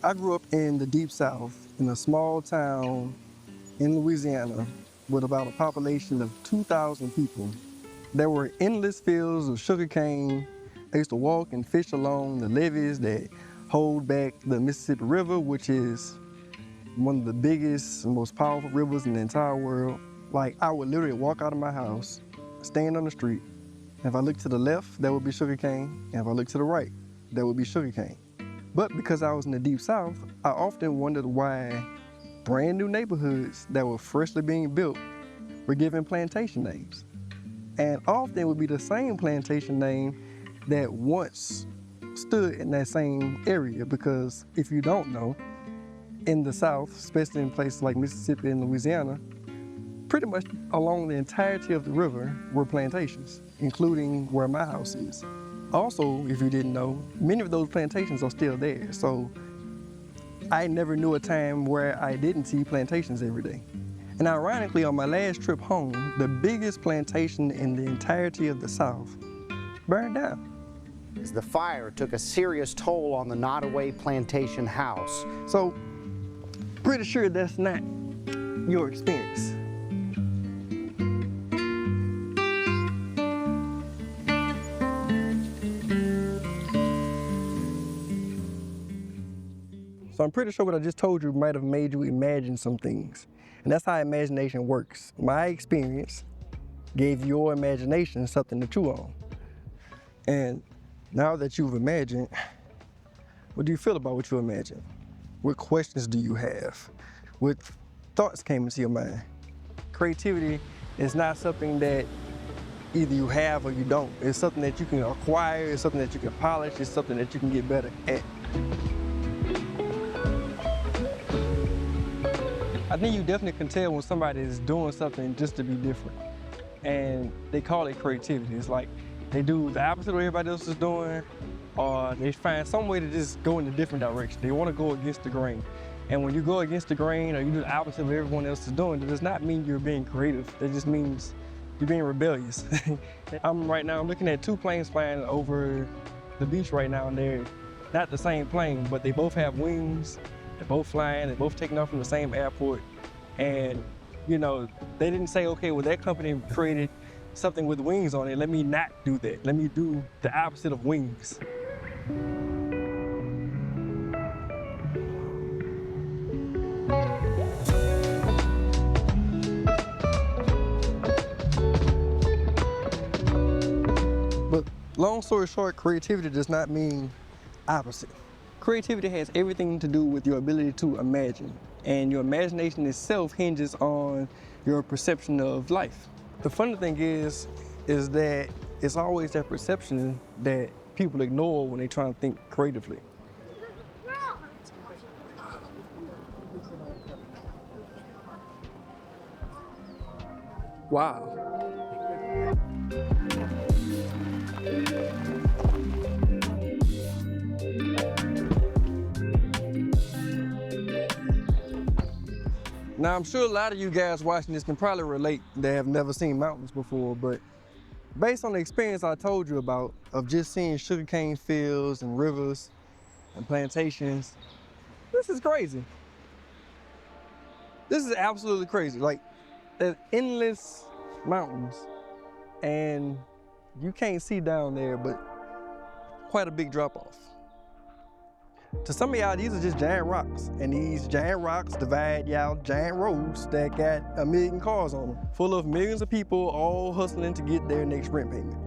I grew up in the Deep South in a small town in Louisiana with about a population of 2,000 people. There were endless fields of sugarcane. I used to walk and fish along the levees that hold back the Mississippi River, which is one of the biggest and most powerful rivers in the entire world. Like, I would literally walk out of my house, stand on the street, and if I look to the left, there would be sugarcane, and if I look to the right, there would be sugarcane. But because I was in the Deep South, I often wondered why brand new neighborhoods that were freshly being built were given plantation names. And often it would be the same plantation name that once stood in that same area, because if you don't know, in the South, especially in places like Mississippi and Louisiana, pretty much along the entirety of the river were plantations, including where my house is. Also, if you didn't know, many of those plantations are still there. So I never knew a time where I didn't see plantations every day. And ironically, on my last trip home, the biggest plantation in the entirety of the South burned down. The fire took a serious toll on the Nottoway plantation house. So, pretty sure that's not your experience. So I'm pretty sure what I just told you might have made you imagine some things. And that's how imagination works. My experience gave your imagination something to chew on. And now that you've imagined, what do you feel about what you imagined? What questions do you have? What thoughts came into your mind? Creativity is not something that either you have or you don't. It's something that you can acquire, it's something that you can polish, it's something that you can get better at. I think you definitely can tell when somebody is doing something just to be different. And they call it creativity. It's like they do the opposite of what everybody else is doing, or they find some way to just go in a different direction. They want to go against the grain. And when you go against the grain or you do the opposite of what everyone else is doing, that does not mean you're being creative. That just means you're being rebellious. I'm looking at two planes flying over the beach right now, and they're not the same plane, but they both have wings. They're both flying, they're both taking off from the same airport. And, you know, they didn't say, okay, well, that company created something with wings on it. Let me not do that. Let me do the opposite of wings. But long story short, creativity does not mean opposite. Creativity has everything to do with your ability to imagine, and your imagination itself hinges on your perception of life. The funny thing is that it's always that perception that people ignore when they try to think creatively. Wow. Now, I'm sure a lot of you guys watching this can probably relate that have never seen mountains before, but based on the experience I told you about of just seeing sugarcane fields and rivers and plantations, this is crazy. This is absolutely crazy. Like, there's endless mountains, and you can't see down there, but quite a big drop-off. To some of y'all, these are just giant rocks, and these giant rocks divide y'all giant roads that got 1 million cars on them, full of millions of people all hustling to get their next rent payment.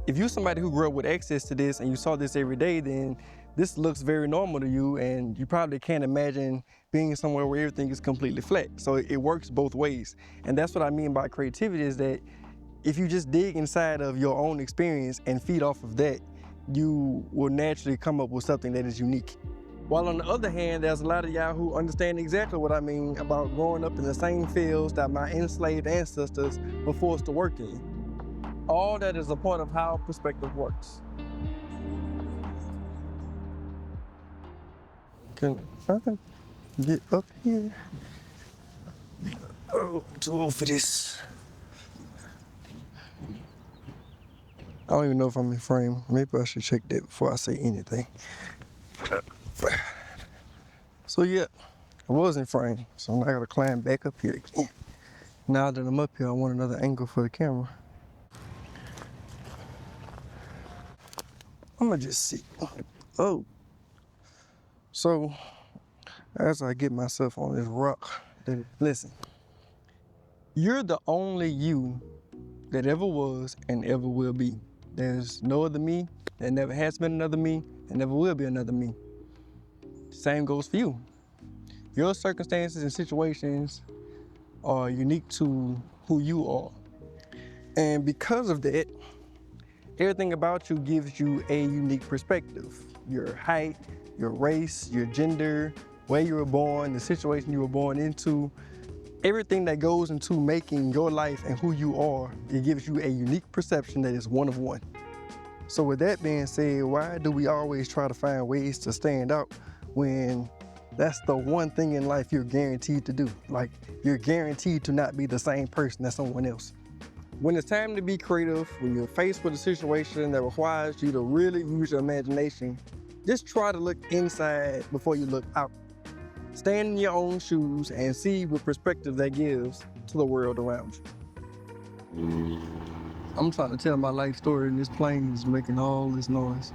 If you're somebody who grew up with access to this and you saw this every day, then this looks very normal to you, and you probably can't imagine being somewhere where everything is completely flat. So it works both ways. And that's what I mean by creativity, is that if you just dig inside of your own experience and feed off of that, you will naturally come up with something that is unique. While on the other hand, there's a lot of y'all who understand exactly what I mean about growing up in the same fields that my enslaved ancestors were forced to work in. All that is a part of how perspective works. Can I get up here? Oh, too old for this. I don't even know if I'm in frame. Maybe I should check that before I say anything. So yeah, I was in frame, so now I gotta climb back up here again. Now that I'm up here, I want another angle for the camera. I'm gonna just see. Oh. So, as I get myself on this rock, then listen, you're the only you that ever was and ever will be. There's no other me, there never has been another me, and never will be another me. Same goes for you. Your circumstances and situations are unique to who you are. And because of that, everything about you gives you a unique perspective. Your height, your race, your gender, where you were born, the situation you were born into, everything that goes into making your life and who you are, it gives you a unique perception that is one of one. So with that being said, why do we always try to find ways to stand out when that's the one thing in life you're guaranteed to do? Like, you're guaranteed to not be the same person as someone else. When it's time to be creative, when you're faced with a situation that requires you to really use your imagination, just try to look inside before you look out. Stand in your own shoes and see what perspective that gives to the world around you. I'm trying to tell my life story and this plane is making all this noise.